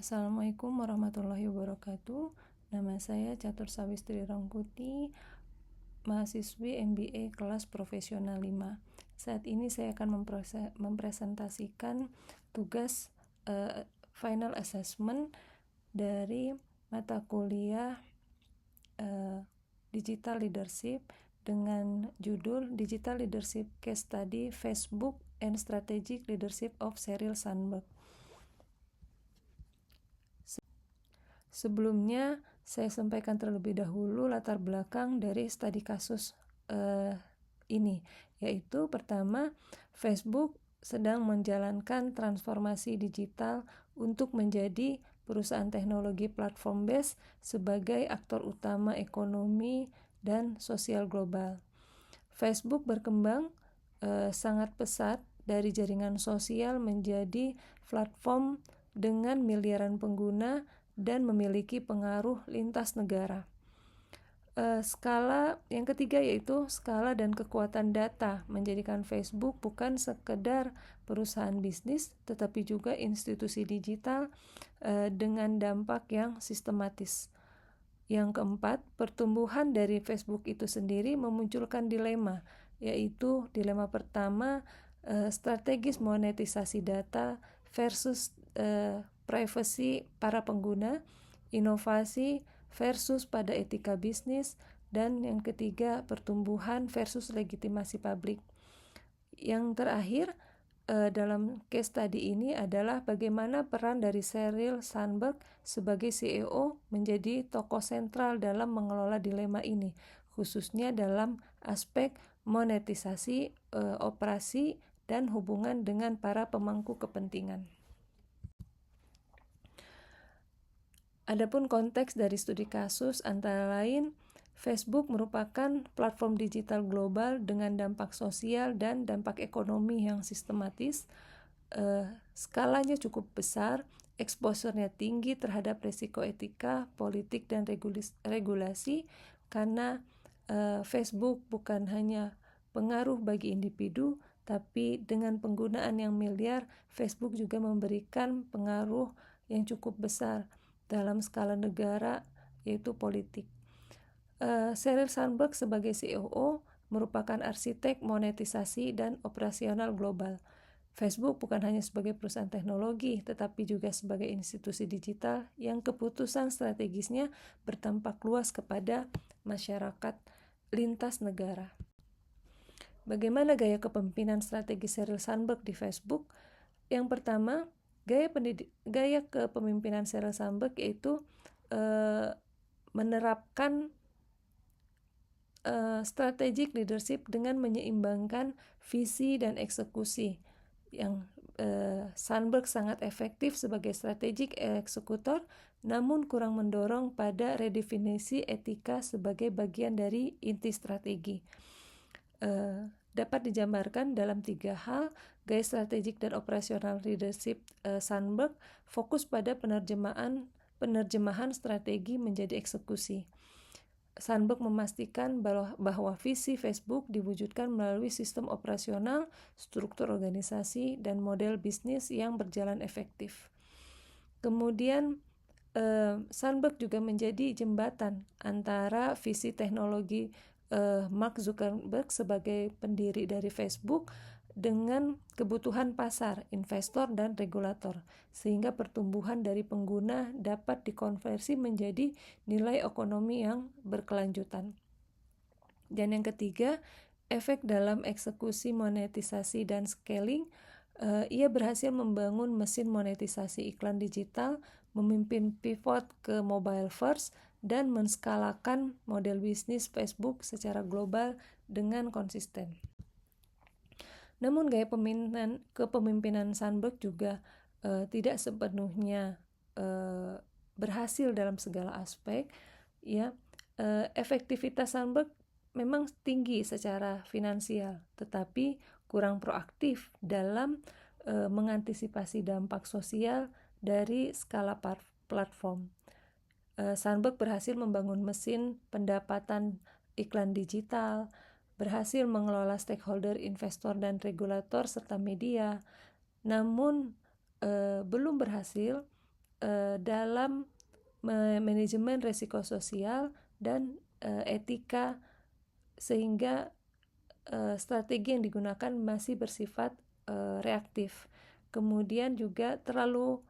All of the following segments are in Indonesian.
Assalamualaikum warahmatullahi wabarakatuh. Nama saya Catur Sawistri Rangkuti, mahasiswi MBA kelas profesional 5. Saat ini saya akan mempresentasikan tugas final assessment dari mata kuliah Digital Leadership dengan judul Digital Leadership Case Study Facebook and Strategic Leadership of Sheryl Sandberg. Sebelumnya, saya sampaikan terlebih dahulu latar belakang dari studi kasus ini, yaitu pertama, Facebook sedang menjalankan transformasi digital untuk menjadi perusahaan teknologi platform based sebagai aktor utama ekonomi dan sosial global. Facebook berkembang sangat pesat dari jaringan sosial menjadi platform dengan miliaran pengguna dan memiliki pengaruh lintas negara. Skala yang ketiga yaitu skala dan kekuatan data menjadikan Facebook bukan sekedar perusahaan bisnis tetapi juga institusi digital dengan dampak yang sistematis. Yang keempat, pertumbuhan dari Facebook itu sendiri memunculkan dilema, yaitu dilema pertama, strategis monetisasi data versus privacy para pengguna, inovasi versus pada etika bisnis, dan yang ketiga pertumbuhan versus legitimasi publik. Yang terakhir dalam case study ini adalah bagaimana peran dari Sheryl Sandberg sebagai CEO menjadi tokoh sentral dalam mengelola dilema ini, khususnya dalam aspek monetisasi operasi dan hubungan dengan para pemangku kepentingan. Adapun konteks dari studi kasus antara lain, Facebook merupakan platform digital global dengan dampak sosial dan dampak ekonomi yang sistematis. Skalanya cukup besar, exposure-nya tinggi terhadap risiko etika, politik, dan regulasi karena Facebook bukan hanya pengaruh bagi individu, tapi dengan penggunaan yang miliar, Facebook juga memberikan pengaruh yang cukup besar dalam skala negara, yaitu politik. Sheryl Sandberg sebagai CEO merupakan arsitek monetisasi dan operasional global. Facebook bukan hanya sebagai perusahaan teknologi, tetapi juga sebagai institusi digital yang keputusan strategisnya berdampak luas kepada masyarakat lintas negara. Bagaimana gaya kepemimpinan strategis Sheryl Sandberg di Facebook? Yang pertama, gaya kepemimpinan Sheryl Sandberg yaitu menerapkan strategic leadership dengan menyeimbangkan visi dan eksekusi. Yang Sandberg sangat efektif sebagai strategic eksekutor, namun kurang mendorong pada redefinisi etika sebagai bagian dari inti strategi. Dapat dijabarkan dalam 3 hal. Gaya strategik dan operasional leadership Sandberg fokus pada penerjemahan strategi menjadi eksekusi. Sandberg memastikan bahwa visi Facebook diwujudkan melalui sistem operasional, struktur organisasi, dan model bisnis yang berjalan efektif. Kemudian Sandberg juga menjadi jembatan antara visi teknologi Mark Zuckerberg sebagai pendiri dari Facebook dengan kebutuhan pasar, investor, dan regulator, sehingga pertumbuhan dari pengguna dapat dikonversi menjadi nilai ekonomi yang berkelanjutan. Dan yang ketiga, efek dalam eksekusi monetisasi dan scaling. Ia berhasil membangun mesin monetisasi iklan digital, memimpin pivot ke mobile first, dan menskalakan model bisnis Facebook secara global dengan konsisten. Namun gaya kepemimpinan Sandberg juga tidak sepenuhnya berhasil dalam segala aspek. Efektivitas Sandberg memang tinggi secara finansial, tetapi kurang proaktif dalam mengantisipasi dampak sosial dari skala platform. Sandberg berhasil membangun mesin pendapatan iklan digital, berhasil mengelola stakeholder, investor, dan regulator serta media, namun belum berhasil dalam manajemen risiko sosial dan etika, sehingga strategi yang digunakan masih bersifat reaktif. Kemudian juga terlalu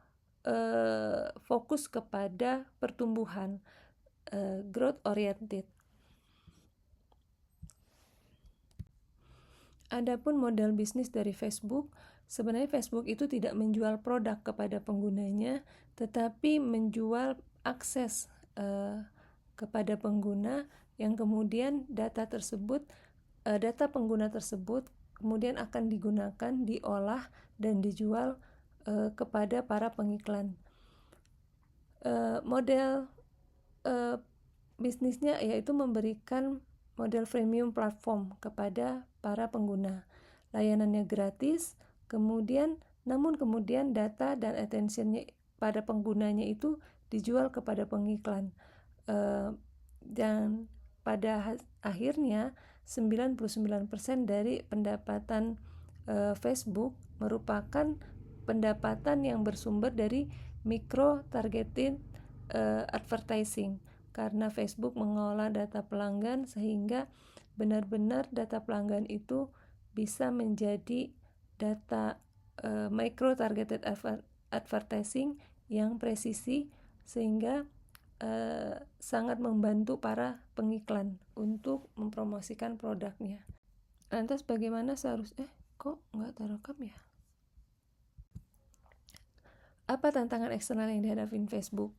fokus kepada pertumbuhan, growth oriented. Adapun model bisnis dari Facebook, sebenarnya Facebook itu tidak menjual produk kepada penggunanya, tetapi menjual akses kepada pengguna, yang kemudian data pengguna tersebut kemudian akan digunakan, diolah, dan dijual kepada para pengiklan. Model bisnisnya yaitu memberikan model freemium platform kepada para pengguna. Layanannya gratis, namun kemudian data dan attentionnya pada penggunanya itu dijual kepada pengiklan. Dan pada akhirnya 99% dari pendapatan Facebook merupakan pendapatan yang bersumber dari micro targeted advertising, karena Facebook mengolah data pelanggan sehingga benar-benar data pelanggan itu bisa menjadi data micro targeted advertising yang presisi, sehingga sangat membantu para pengiklan untuk mempromosikan produknya. Lantas bagaimana seharusnya kok nggak terekam ya? Apa tantangan eksternal yang dihadapi Facebook?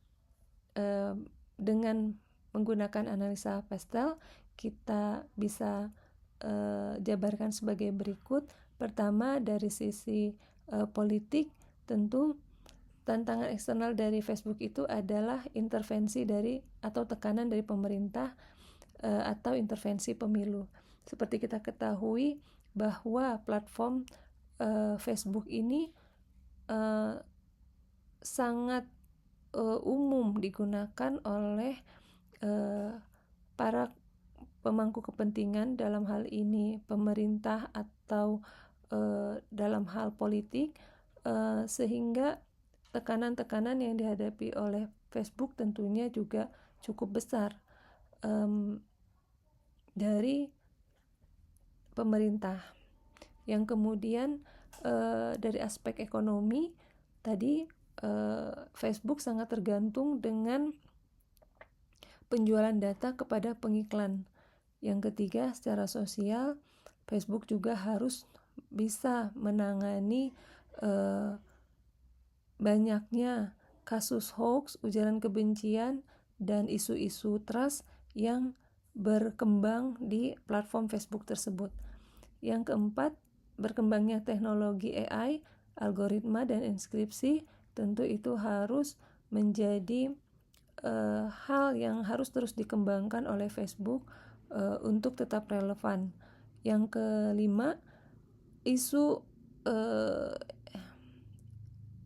Dengan menggunakan analisa pastel, kita bisa jabarkan sebagai berikut. Pertama, dari sisi politik, tentu tantangan eksternal dari Facebook itu adalah intervensi dari atau tekanan dari pemerintah atau intervensi pemilu. Seperti kita ketahui bahwa platform Facebook ini sangat umum digunakan oleh para pemangku kepentingan, dalam hal ini pemerintah atau dalam hal politik, sehingga tekanan-tekanan yang dihadapi oleh Facebook tentunya juga cukup besar dari pemerintah. Yang kemudian dari aspek ekonomi tadi, Facebook sangat tergantung dengan penjualan data kepada pengiklan. Yang ketiga, secara sosial, Facebook juga harus bisa menangani banyaknya kasus hoax, ujaran kebencian, dan isu-isu trust yang berkembang di platform Facebook tersebut. Yang keempat, berkembangnya teknologi AI, algoritma, dan inskripsi, tentu itu harus menjadi hal yang harus terus dikembangkan oleh Facebook untuk tetap relevan. Yang kelima, isu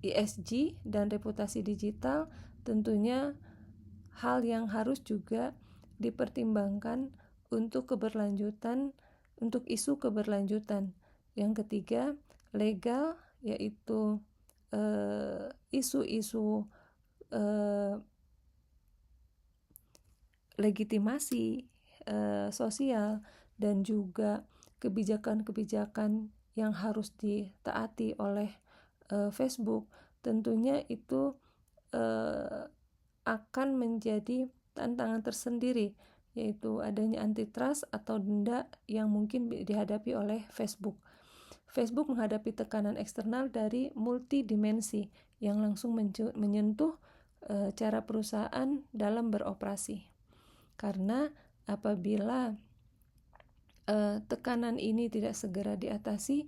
ESG dan reputasi digital tentunya hal yang harus juga dipertimbangkan untuk isu keberlanjutan. Yang ketiga, legal, yaitu isu-isu legitimasi sosial dan juga kebijakan-kebijakan yang harus ditaati oleh Facebook, tentunya itu akan menjadi tantangan tersendiri, yaitu adanya antitrust atau denda yang mungkin dihadapi oleh Facebook. Facebook menghadapi tekanan eksternal dari multidimensi yang langsung menyentuh cara perusahaan dalam beroperasi. Karena apabila tekanan ini tidak segera diatasi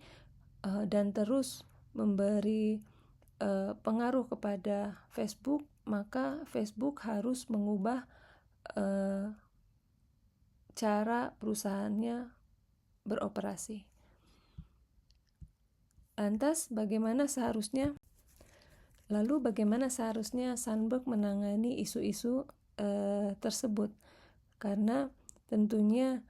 dan terus memberi pengaruh kepada Facebook, maka Facebook harus mengubah cara perusahaannya beroperasi. Lantas bagaimana seharusnya Sandberg menangani isu-isu tersebut? Karena tentunya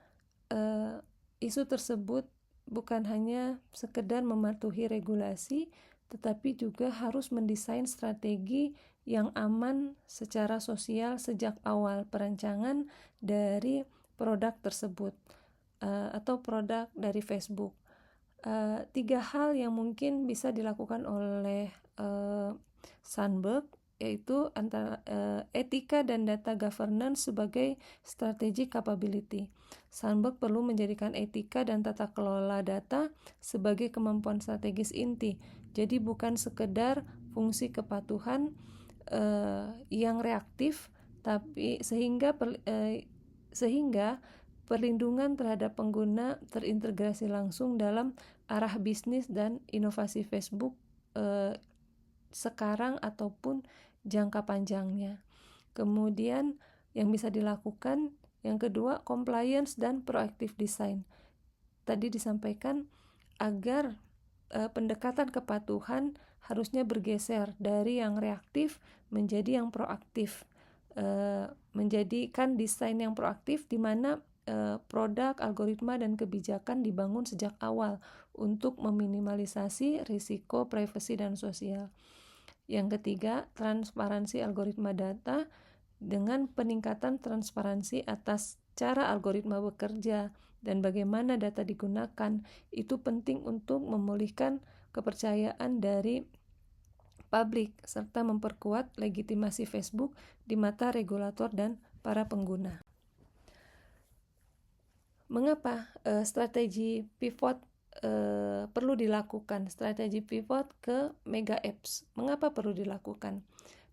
isu tersebut bukan hanya sekedar mematuhi regulasi, tetapi juga harus mendesain strategi yang aman secara sosial sejak awal perancangan dari produk tersebut atau produk dari Facebook. 3 hal yang mungkin bisa dilakukan oleh Sandberg, yaitu antara etika dan data governance sebagai strategic capability. Sandberg perlu menjadikan etika dan tata kelola data sebagai kemampuan strategis inti. Jadi bukan sekedar fungsi kepatuhan yang reaktif, tapi sehingga perlindungan terhadap pengguna terintegrasi langsung dalam arah bisnis dan inovasi Facebook sekarang ataupun jangka panjangnya. Kemudian yang bisa dilakukan yang kedua, compliance dan proactive design. Tadi disampaikan agar pendekatan kepatuhan harusnya bergeser dari yang reaktif menjadi yang proaktif, menjadikan desain yang proaktif di mana produk, algoritma, dan kebijakan dibangun sejak awal untuk meminimalisasi risiko privasi dan sosial. Yang ketiga, transparansi algoritma data dengan peningkatan transparansi atas cara algoritma bekerja dan bagaimana data digunakan. Itu penting untuk memulihkan kepercayaan dari publik serta memperkuat legitimasi Facebook di mata regulator dan para pengguna. Mengapa strategi pivot perlu dilakukan? Strategi pivot ke mega apps. Mengapa perlu dilakukan?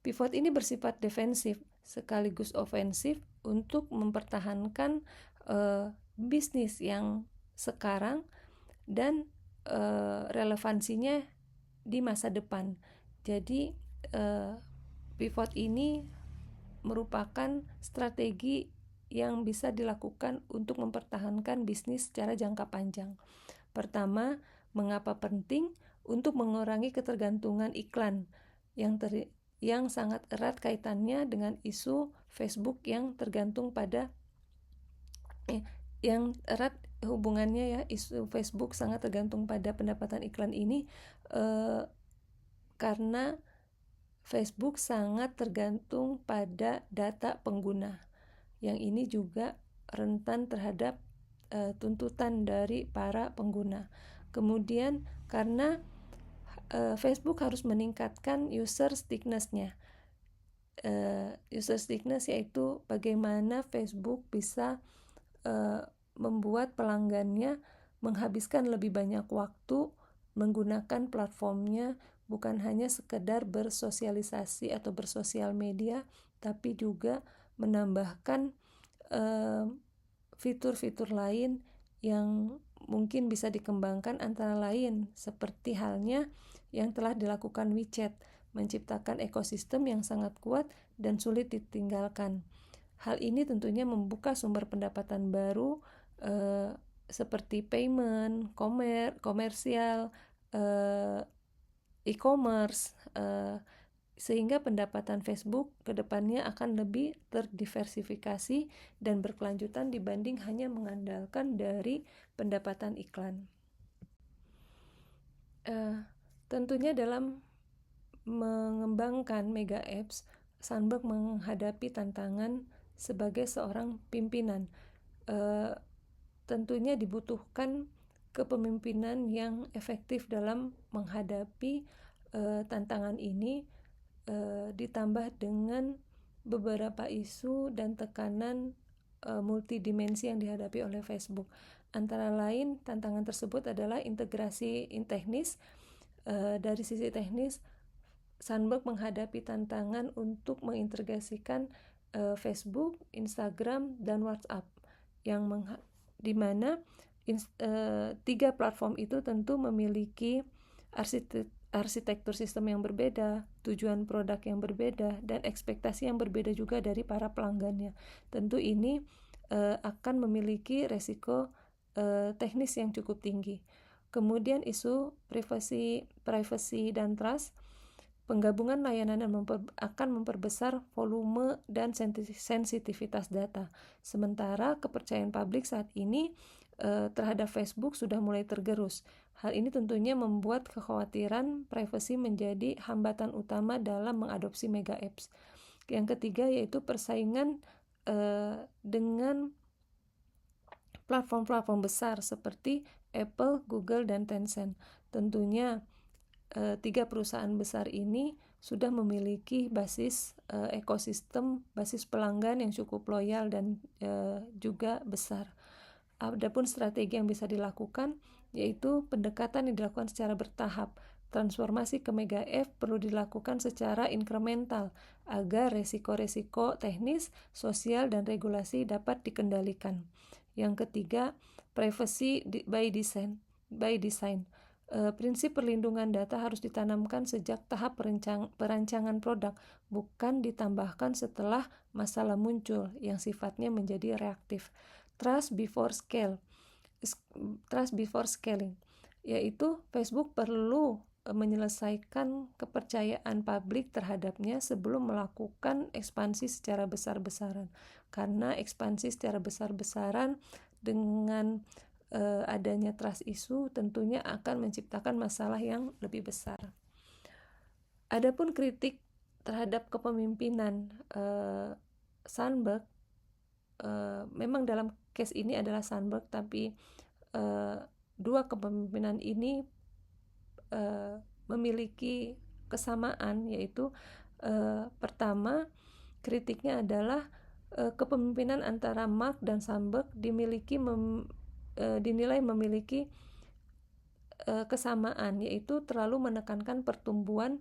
Pivot ini bersifat defensif sekaligus ofensif untuk mempertahankan bisnis yang sekarang dan relevansinya di masa depan. Jadi pivot ini merupakan strategi yang bisa dilakukan untuk mempertahankan bisnis secara jangka panjang. Pertama, mengapa penting? Untuk mengurangi ketergantungan iklan yang sangat erat kaitannya dengan isu Facebook yang tergantung pada yang erat hubungannya ya, isu Facebook sangat tergantung pada pendapatan iklan ini karena Facebook sangat tergantung pada data pengguna. Yang ini juga rentan terhadap tuntutan dari para pengguna. Kemudian karena Facebook harus meningkatkan user stickiness-nya. User stickiness yaitu bagaimana Facebook bisa membuat pelanggannya menghabiskan lebih banyak waktu menggunakan platformnya, bukan hanya sekedar bersosialisasi atau bersosial media, tapi juga menambahkan fitur-fitur lain yang mungkin bisa dikembangkan, antara lain seperti halnya yang telah dilakukan WeChat, menciptakan ekosistem yang sangat kuat dan sulit ditinggalkan. Hal ini tentunya membuka sumber pendapatan baru seperti payment, komersial, e-commerce, sehingga pendapatan Facebook ke depannya akan lebih terdiversifikasi dan berkelanjutan dibanding hanya mengandalkan dari pendapatan iklan. Tentunya dalam mengembangkan mega apps, Sandberg menghadapi tantangan sebagai seorang pimpinan. Tentunya dibutuhkan kepemimpinan yang efektif dalam menghadapi tantangan ini, ditambah dengan beberapa isu dan tekanan multidimensi yang dihadapi oleh Facebook. Antara lain tantangan tersebut adalah integrasi teknis. Dari sisi teknis, Sandberg menghadapi tantangan untuk mengintegrasikan Facebook, Instagram, dan WhatsApp di mana 3 platform itu tentu memiliki arsitektur sistem yang berbeda, tujuan produk yang berbeda, dan ekspektasi yang berbeda juga dari para pelanggannya. Tentu ini akan memiliki resiko teknis yang cukup tinggi. Kemudian isu privacy dan trust. Penggabungan layanan akan memperbesar volume dan sensitivitas data. Sementara kepercayaan publik saat ini terhadap Facebook sudah mulai tergerus. Hal ini tentunya membuat kekhawatiran privasi menjadi hambatan utama dalam mengadopsi mega apps. Yang ketiga yaitu persaingan dengan platform-platform besar seperti Apple, Google, dan Tencent. Tentunya tiga perusahaan besar ini sudah memiliki basis ekosistem, basis pelanggan yang cukup loyal dan juga besar. Adapun strategi yang bisa dilakukan yaitu pendekatan yang dilakukan secara bertahap. Transformasi ke mega app perlu dilakukan secara incremental agar resiko-resiko teknis, sosial, dan regulasi dapat dikendalikan. Yang ketiga, privacy by design. Prinsip perlindungan data harus ditanamkan sejak tahap perancangan produk, bukan ditambahkan setelah masalah muncul yang sifatnya menjadi reaktif. Trust before scaling, yaitu Facebook perlu menyelesaikan kepercayaan publik terhadapnya sebelum melakukan ekspansi secara besar-besaran. Karena ekspansi secara besar-besaran dengan adanya trust issue tentunya akan menciptakan masalah yang lebih besar. Adapun kritik terhadap kepemimpinan Sandberg, memang dalam case ini adalah Sandberg, tapi dua kepemimpinan ini memiliki kesamaan, yaitu pertama, kritiknya adalah kepemimpinan antara Mark dan Sandberg dinilai memiliki kesamaan, yaitu terlalu menekankan pertumbuhan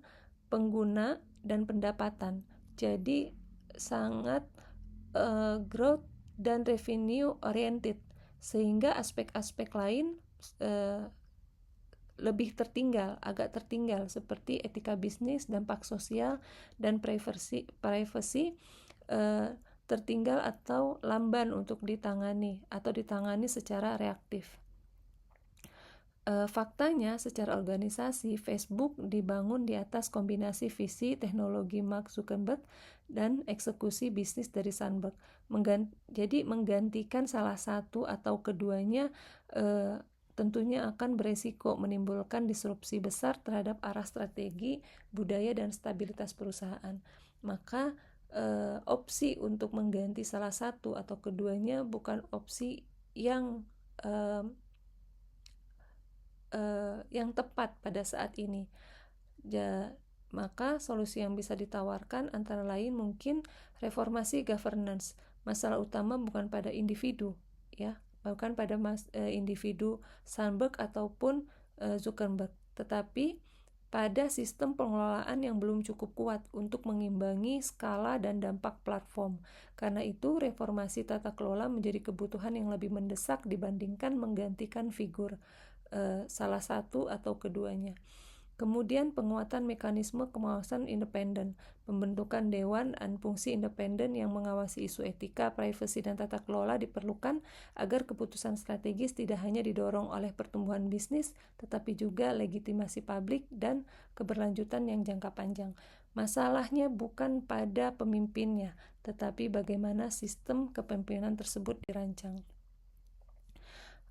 pengguna dan pendapatan. Jadi sangat growth dan revenue oriented, sehingga aspek-aspek lain lebih agak tertinggal seperti etika bisnis, dampak sosial, dan privacy tertinggal atau lamban untuk ditangani secara reaktif. Faktanya, secara organisasi, Facebook dibangun di atas kombinasi visi teknologi Mark Zuckerberg dan eksekusi bisnis dari Sandberg. Jadi menggantikan salah satu atau keduanya tentunya akan beresiko menimbulkan disrupsi besar terhadap arah strategi, budaya, dan stabilitas perusahaan. Maka opsi untuk mengganti salah satu atau keduanya bukan opsi yang tepat pada saat ini. Maka solusi yang bisa ditawarkan antara lain mungkin reformasi governance. Masalah utama bukan pada individu, bukan pada individu Sandberg ataupun Zuckerberg, tetapi pada sistem pengelolaan yang belum cukup kuat untuk mengimbangi skala dan dampak platform. Karena itu, reformasi tata kelola menjadi kebutuhan yang lebih mendesak dibandingkan menggantikan figur salah satu atau keduanya. Kemudian penguatan mekanisme pengawasan independen, pembentukan dewan dan fungsi independen yang mengawasi isu etika, privasi, dan tata kelola diperlukan agar keputusan strategis tidak hanya didorong oleh pertumbuhan bisnis, tetapi juga legitimasi publik dan keberlanjutan yang jangka panjang. Masalahnya bukan pada pemimpinnya, tetapi bagaimana sistem kepemimpinan tersebut dirancang.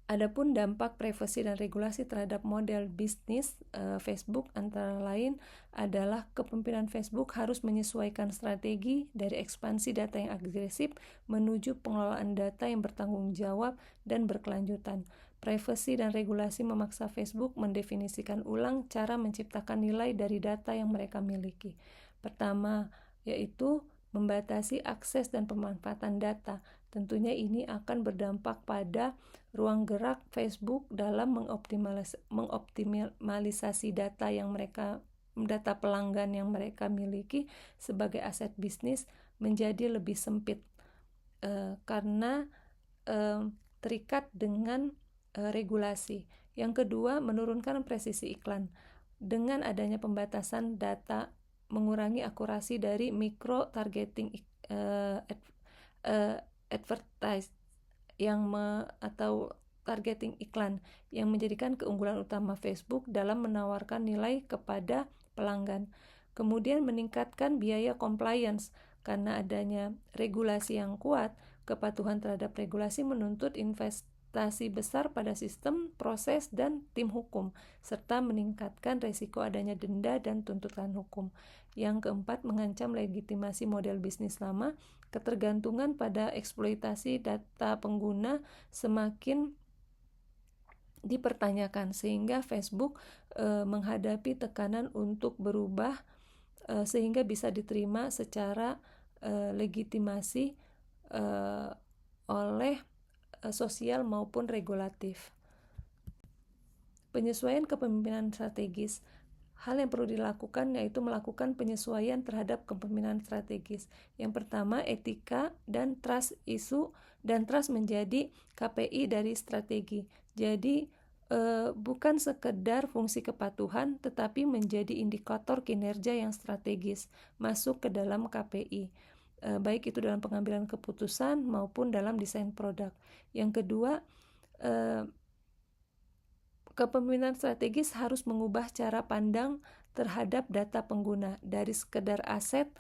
Adapun dampak privasi dan regulasi terhadap model bisnis Facebook antara lain adalah kepemimpinan Facebook harus menyesuaikan strategi dari ekspansi data yang agresif menuju pengelolaan data yang bertanggung jawab dan berkelanjutan. Privasi dan regulasi memaksa Facebook mendefinisikan ulang cara menciptakan nilai dari data yang mereka miliki. Pertama, yaitu membatasi akses dan pemanfaatan data. Tentunya ini akan berdampak pada ruang gerak Facebook dalam mengoptimalisasi data pelanggan yang mereka miliki sebagai aset bisnis menjadi lebih sempit karena terikat dengan regulasi. Yang kedua, menurunkan presisi iklan. Dengan adanya pembatasan data, mengurangi akurasi dari micro targeting advertise atau targeting iklan yang menjadikan keunggulan utama Facebook dalam menawarkan nilai kepada pelanggan. Kemudian meningkatkan biaya compliance karena adanya regulasi yang kuat. Kepatuhan terhadap regulasi menuntut ekspektasi besar pada sistem, proses, dan tim hukum, serta meningkatkan resiko adanya denda dan tuntutan hukum. Yang keempat, mengancam legitimasi model bisnis lama. Ketergantungan pada eksploitasi data pengguna semakin dipertanyakan, sehingga Facebook menghadapi tekanan untuk berubah sehingga bisa diterima secara legitimasi oleh sosial maupun regulatif. Penyesuaian kepemimpinan strategis. Hal yang perlu dilakukan yaitu melakukan penyesuaian terhadap kepemimpinan strategis. Yang pertama, etika dan trust menjadi KPI dari strategi. Jadi bukan sekedar fungsi kepatuhan, tetapi menjadi indikator kinerja yang strategis masuk ke dalam KPI, baik itu dalam pengambilan keputusan maupun dalam desain produk. Yang kedua, kepemimpinan strategis harus mengubah cara pandang terhadap data pengguna dari sekedar aset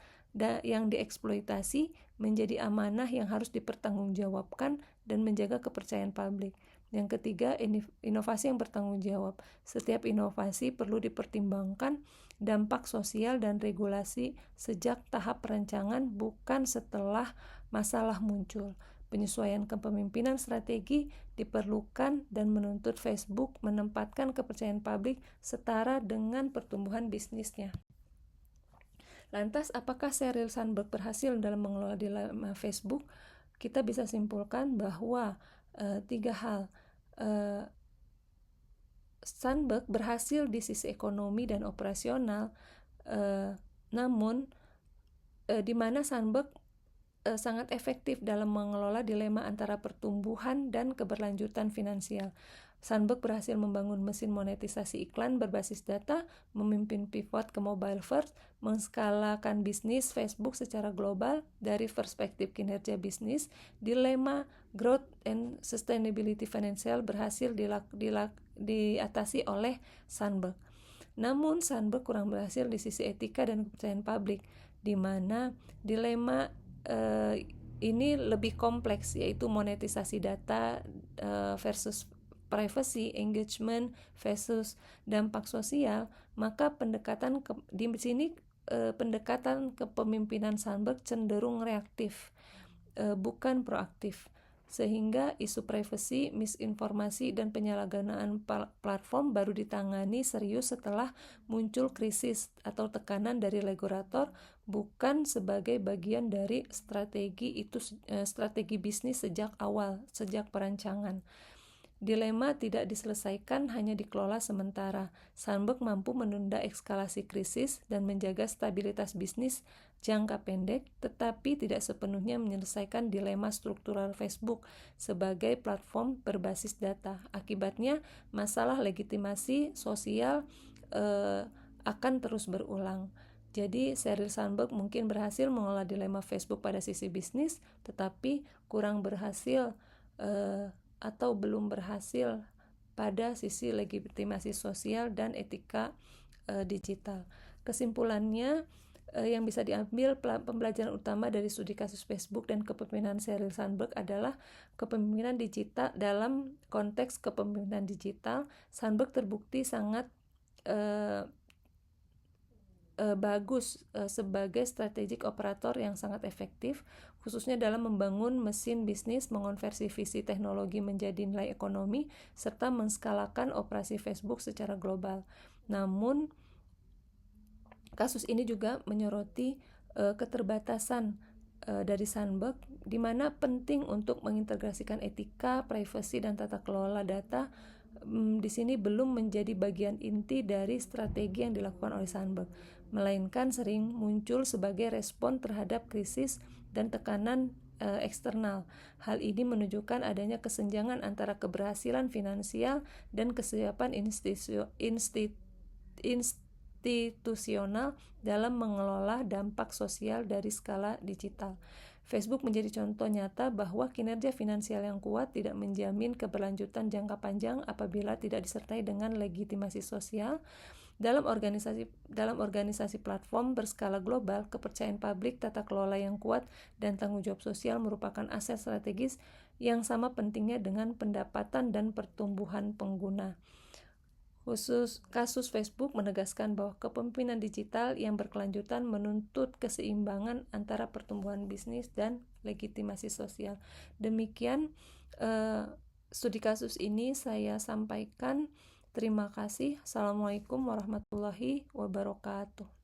yang dieksploitasi menjadi amanah yang harus dipertanggungjawabkan dan menjaga kepercayaan publik. Yang ketiga, inovasi yang bertanggung jawab. Setiap inovasi perlu dipertimbangkan dampak sosial dan regulasi sejak tahap perencanaan, bukan setelah masalah muncul. Penyesuaian kepemimpinan strategi diperlukan dan menuntut Facebook menempatkan kepercayaan publik setara dengan pertumbuhan bisnisnya. Lantas, apakah Sheryl Sandberg berhasil dalam mengelola dilema Facebook? Kita bisa simpulkan bahwa 3 hal. Sandberg berhasil di sisi ekonomi dan operasional, namun di mana Sandberg sangat efektif dalam mengelola dilema antara pertumbuhan dan keberlanjutan finansial. Sandberg berhasil membangun mesin monetisasi iklan berbasis data, memimpin pivot ke mobile first, menskalakan bisnis Facebook secara global dari perspektif kinerja bisnis. Dilema growth and sustainability financial berhasil diatasi oleh Sandberg. Namun Sandberg kurang berhasil di sisi etika dan kepercayaan publik, di mana dilema ini lebih kompleks, yaitu monetisasi data versus privacy, engagement versus dampak sosial. Maka pendekatan pendekatan kepemimpinan Sandberg cenderung reaktif, bukan proaktif, sehingga isu privacy, misinformasi, dan penyalahgunaan platform baru ditangani serius setelah muncul krisis atau tekanan dari regulator, bukan sebagai bagian dari strategi bisnis sejak awal, sejak perancangan. Dilema tidak diselesaikan, hanya dikelola sementara. Sandberg mampu menunda eskalasi krisis dan menjaga stabilitas bisnis jangka pendek, tetapi tidak sepenuhnya menyelesaikan dilema struktural Facebook sebagai platform berbasis data. Akibatnya, masalah legitimasi sosial akan terus berulang. Jadi, Sheryl Sandberg mungkin berhasil mengelola dilema Facebook pada sisi bisnis, tetapi kurang berhasil atau belum berhasil pada sisi legitimasi sosial dan etika digital. Kesimpulannya, yang bisa diambil pembelajaran utama dari studi kasus Facebook dan kepemimpinan Sheryl Sandberg adalah kepemimpinan digital. Dalam konteks kepemimpinan digital, Sandberg terbukti sangat bagus sebagai strategic operator yang sangat efektif, khususnya dalam membangun mesin bisnis, mengonversi visi teknologi menjadi nilai ekonomi, serta menskalakan operasi Facebook secara global. Namun, kasus ini juga menyoroti keterbatasan dari Sandberg, di mana penting untuk mengintegrasikan etika, privasi, dan tata kelola data. Di sini belum menjadi bagian inti dari strategi yang dilakukan oleh Sandberg, melainkan sering muncul sebagai respon terhadap krisis dan tekanan eksternal. Hal ini menunjukkan adanya kesenjangan antara keberhasilan finansial dan kesiapan institusional dalam mengelola dampak sosial dari skala digital. Facebook menjadi contoh nyata bahwa kinerja finansial yang kuat tidak menjamin keberlanjutan jangka panjang apabila tidak disertai dengan legitimasi sosial. Dalam organisasi platform berskala global, kepercayaan publik, tata kelola yang kuat, dan tanggung jawab sosial merupakan aset strategis yang sama pentingnya dengan pendapatan dan pertumbuhan pengguna. Khusus kasus Facebook menegaskan bahwa kepemimpinan digital yang berkelanjutan menuntut keseimbangan antara pertumbuhan bisnis dan legitimasi sosial. Demikian studi kasus ini saya sampaikan. Terima kasih. Assalamualaikum warahmatullahi wabarakatuh.